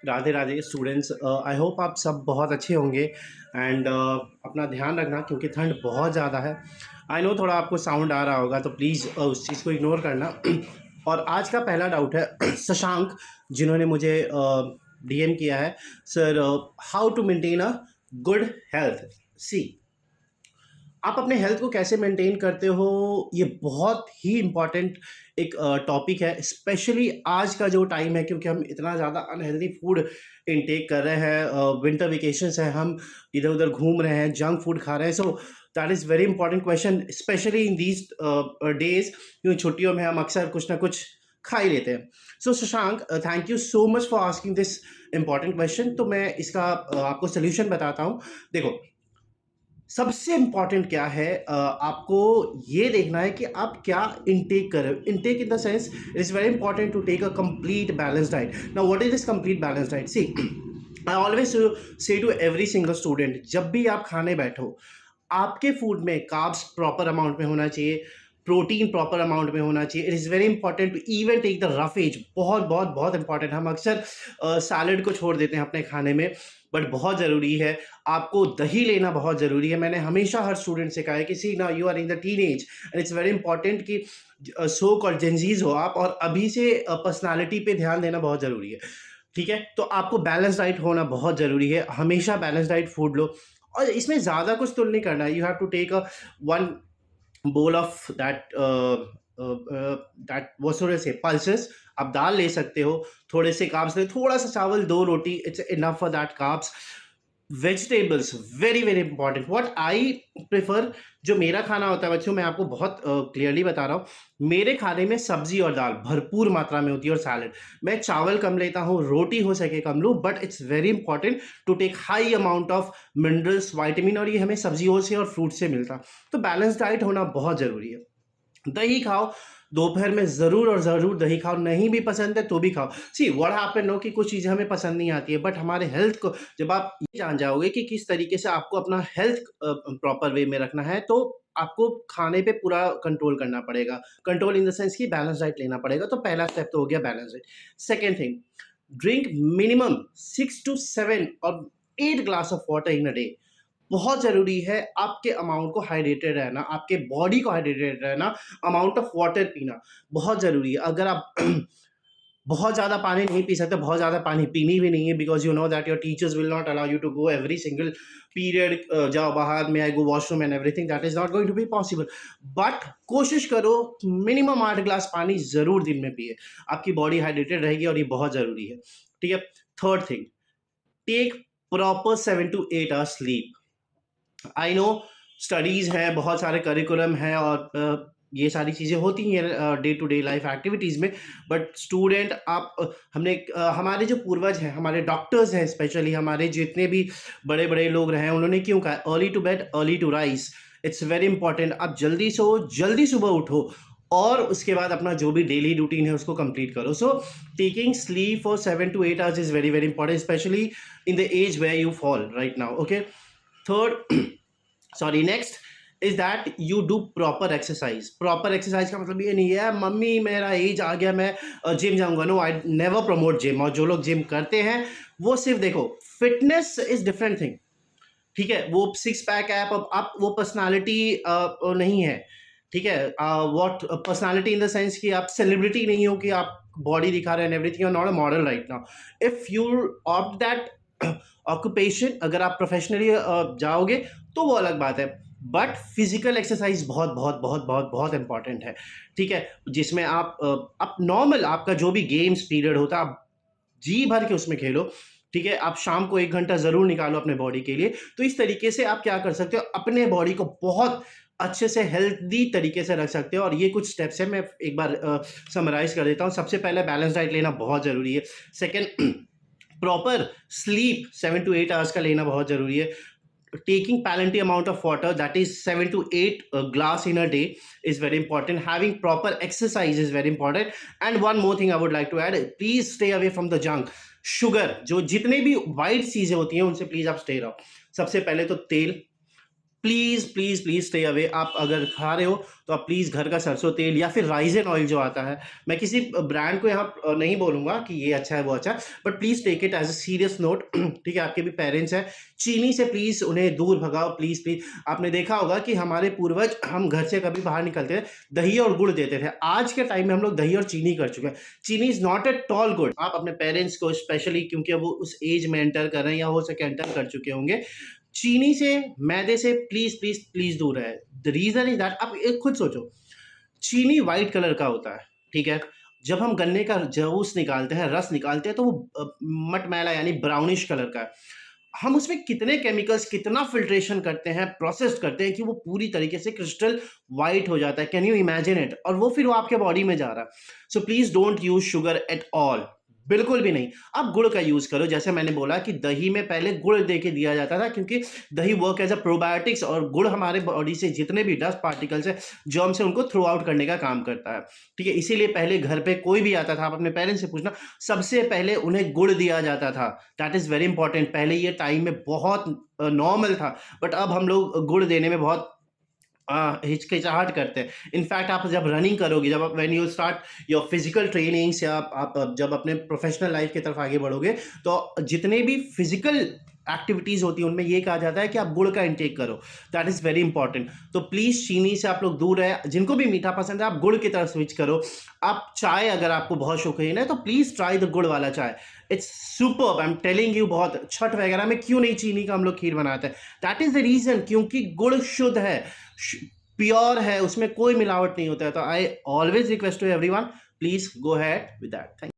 Radhe Radhe students. I hope आप सब बहुत अच्छे होंगे एंड अपना ध्यान रखना क्योंकि ठंड बहुत ज़्यादा है। आई नो थोड़ा आपको साउंड आ रहा होगा तो प्लीज़ उस चीज़ को इग्नोर करना। और आज का पहला डाउट है शशांक, जिन्होंने मुझे डीएम किया है। Sir, how to maintain a good health. See, आप अपने हेल्थ को कैसे मेंटेन करते हो, ये बहुत ही इम्पॉर्टेंट एक टॉपिक है, स्पेशली आज का जो टाइम है, क्योंकि हम इतना ज़्यादा अनहेल्दी फूड इनटेक कर रहे हैं। विंटर वेकेशंस है, हम इधर उधर घूम रहे हैं, जंक फूड खा रहे हैं। So that is very important question, specially in these days, क्योंकि छुट्टियों में हम अक्सर कुछ ना कुछ खा ही लेते हैं। So Shashank, thank you so much for asking this important question. तो मैं इसका आपको सोल्यूशन बताता हूँ। देखो, सबसे इम्पॉर्टेंट क्या है, आपको ये देखना है कि आप क्या इनटेक कर रहे हो। Intake in the sense, it is very important to take a complete balance diet. Now what is this complete balance diet? See, I always say to every single student, जब भी आप खाने बैठो, आपके फूड में कार्ब्स प्रॉपर अमाउंट में होना चाहिए, प्रोटीन प्रॉपर अमाउंट में होना चाहिए। It is very important to even take the roughage. बहुत बहुत बहुत इंपॉर्टेंट। हम अक्सर सैलड को छोड़ देते हैं अपने खाने में, बट बहुत ज़रूरी है। आपको दही लेना बहुत ज़रूरी है। मैंने हमेशा हर स्टूडेंट से कहा है कि see, now you are in the teen age and it's very important कि सो कॉल्ड जेंजीज हो आप, और अभी से पर्सनालिटी पे ध्यान देना बहुत ज़रूरी है। ठीक है, तो आपको बैलेंस डाइट होना बहुत ज़रूरी है। हमेशा बैलेंस डाइट फूड लो, और इसमें ज़्यादा कुछ तो नहीं करना है। You have to take a one bowl of that वो थोड़े से पल्सेस। आप दाल ले सकते हो, थोड़े से कार्ब्स ले, थोड़ा सा चावल, दो रोटी, it's enough for that carbs. Vegetables very very important. What I prefer, जो मेरा खाना होता है बच्चों, मैं आपको बहुत क्लियरली बता रहा हूँ। मेरे खाने में सब्जी और दाल भरपूर मात्रा में होती है, और सैलड। मैं चावल कम लेता हूँ, रोटी हो सके कम लूँ, but it's very important to take high amount of minerals, vitamin, और ये हमें सब्जियों से और फ्रूट से मिलता। तो बैलेंस डाइट होना बहुत ज़रूरी है। दही खाओ, दोपहर में ज़रूर और ज़रूर दही खाओ। नहीं भी पसंद है तो भी खाओ। सी, व्हाट हैपन नो, कि कुछ चीज़ें हमें पसंद नहीं आती है, बट हमारे हेल्थ को जब आप ये जान जाओगे कि किस तरीके से आपको अपना हेल्थ प्रॉपर वे में रखना है, तो आपको खाने पे पूरा कंट्रोल करना पड़ेगा। कंट्रोल इन द सेंस कि बैलेंस डाइट लेना पड़ेगा। तो पहला स्टेप तो हो गया balance diet. Second thing, drink minimum 6 to 7 और 8 glass of water in a day. बहुत ज़रूरी है आपके अमाउंट को हाइड्रेटेड रहना, आपके बॉडी को हाइड्रेटेड रहना, अमाउंट ऑफ वाटर पीना बहुत ज़रूरी है। अगर आप बहुत ज़्यादा पानी नहीं पी सकते, बहुत ज़्यादा पानी पीनी भी नहीं है, because you know that your teachers will not allow you to go every single period, जाओ बाहर में, I go washroom and everything, that is not going to be possible. But कोशिश करो मिनिमम 8 ग्लास पानी ज़रूर दिन में पिए। आपकी बॉडी हाइड्रेटेड रहेगी, और ये बहुत ज़रूरी है। ठीक है? Third thing, take proper 7 to 8 hours sleep. I know studies हैं, बहुत सारे करिकुलम हैं, और ये सारी चीज़ें होती हैं day to day life activities में। बट स्टूडेंट, आप हमारे जो पूर्वज हैं, हमारे डॉक्टर्स हैं, स्पेशली हमारे जितने भी बड़े बड़े लोग रहे हैं, उन्होंने क्यों कहा early to bed early to rise. It's very important. आप जल्दी सो, जल्दी सुबह उठो, और उसके बाद अपना जो भी डेली रूटीन है उसको कंप्लीट करो। So taking sleep for 7 to 8 hours is very very important, specially in the age where you fall right now. Okay, third sorry next is that you do proper exercise. Proper exercise का मतलब ये नहीं है mummy मेरा as आ गया मैं gym जाऊंगा। No, I never promote gym. और जो लोग जिम करते हैं वो सिर्फ देखो, फिटनेस इज डिफरेंट थिंग। ठीक है, वो सिक्स पैक ऐप, अब आप वो पर्सनालिटी नहीं है। ठीक है, what personality in the sense कि आप सेलिब्रिटी नहीं हो कि आप बॉडी दिखा रहे हैं, everything, not a model right now. If you opt that occupation, अगर आप प्रोफेशनली जाओगे तो वो अलग बात है। बट फिजिकल एक्सरसाइज बहुत बहुत बहुत बहुत बहुत इंपॉर्टेंट है। ठीक है, जिसमें आप नॉर्मल आपका जो भी गेम्स पीरियड होता है, आप जी भर के उसमें खेलो। ठीक है, आप शाम को 1 घंटा ज़रूर निकालो अपने बॉडी के लिए। तो इस तरीके से आप क्या कर सकते हो, अपने बॉडी को बहुत अच्छे से हेल्दी तरीके से रख सकते हो। और ये कुछ स्टेप्स हैं, मैं एक बार समराइज कर देता हूँ। सबसे पहले बैलेंस डाइट लेना बहुत ज़रूरी है। Second, proper sleep 7 to 8 hours का लेना बहुत ज़रूरी है। Taking plenty amount of water, that is 7 to 8 glass in a day, is very important. Having proper exercise is very important. And one more thing I would like to add, please stay away from the junk sugar। जो जितने भी white चीज़ें होती हैं उनसे please आप stay रहो। सबसे पहले तो तेल, please, please, please stay away. आप अगर खा रहे हो तो आप प्लीज़ घर का सरसों तेल या फिर राइज़न ऑयल जो आता है, मैं किसी ब्रांड को यहाँ नहीं बोलूँगा कि ये अच्छा है, वो अच्छा है, but please take it as a serious note. ठीक है, आपके भी पेरेंट्स हैं, चीनी से प्लीज़ उन्हें दूर भगाओ, प्लीज़, प्लीज़। आपने देखा होगा कि हमारे पूर्वज हम घर से कभी बाहर निकलते थे, दही और गुड़ देते थे। आज के टाइम में हम लोग दही और चीनी कर चुके हैं। चीनी is not at all good. आप अपने पेरेंट्स को स्पेशली, क्योंकि वो उस एज में एंटर कर रहे हैं या हो सके एंटर कर चुके होंगे, चीनी से, मैदे से प्लीज़, प्लीज़, प्लीज़ दूर रहें। द रीज़न इज़ दैट, आप एक खुद सोचो, चीनी व्हाइट कलर का होता है, ठीक है? जब हम गन्ने का जूस निकालते हैं, रस निकालते हैं, तो वो मटमैला यानी ब्राउनिश कलर का है। हम उसमें कितने केमिकल्स, कितना फ़िल्ट्रेशन करते हैं, प्रोसेस्ड करते हैं कि वो पूरी तरीके से क्रिस्टल व्हाइट हो जाता है। Can you imagine it? और वो फिर वो आपके बॉडी में जा रहा है। So please don't use sugar at all, बिल्कुल भी नहीं। आप गुड़ का यूज़ करो, जैसे मैंने बोला कि दही में पहले गुड़ दे के दिया जाता था, क्योंकि दही वर्क एज़ अ प्रोबायोटिक्स, और गुड़ हमारे बॉडी से जितने भी डस्ट पार्टिकल्स हैं, जर्म्स हैं, उनको थ्रो आउट करने का काम करता है। ठीक है? इसीलिए पहले घर पे कोई भी आता था, आप अपने पेरेंट्स से पूछना, सबसे पहले उन्हें गुड़ दिया जाता था। That is very important. पहले ये टाइम में बहुत नॉर्मल था, बट अब हम लोग गुड़ देने में बहुत हिचकिचाहट करते हैं। इनफैक्ट आप जब रनिंग करोगे, जब आप when you start your physical trainings, या आप जब अपने प्रोफेशनल लाइफ की तरफ आगे बढ़ोगे, तो जितने भी फिजिकल एक्टिविटीज़ होती हैं, उनमें ये कहा जाता है कि आप गुड़ का इंटेक करो। That is very important. तो प्लीज़ चीनी से आप लोग दूर रहें। जिनको भी मीठा पसंद है, आप गुड़ की तरफ स्विच करो। आप चाय, अगर आपको बहुत शौकीन है, तो प्लीज़ ट्राई द गुड़ वाला चाय। It's superb, I am telling you. बहुत छठ वगैरह में क्यों नहीं चीनी का हम लोग खीर बनाते हैं? दैट इज़ द रीज़न, क्योंकि गुड़ शुद्ध है, प्योर है, उसमें कोई मिलावट नहीं होता है। तो I always request to everyone, please go ahead with that. Thank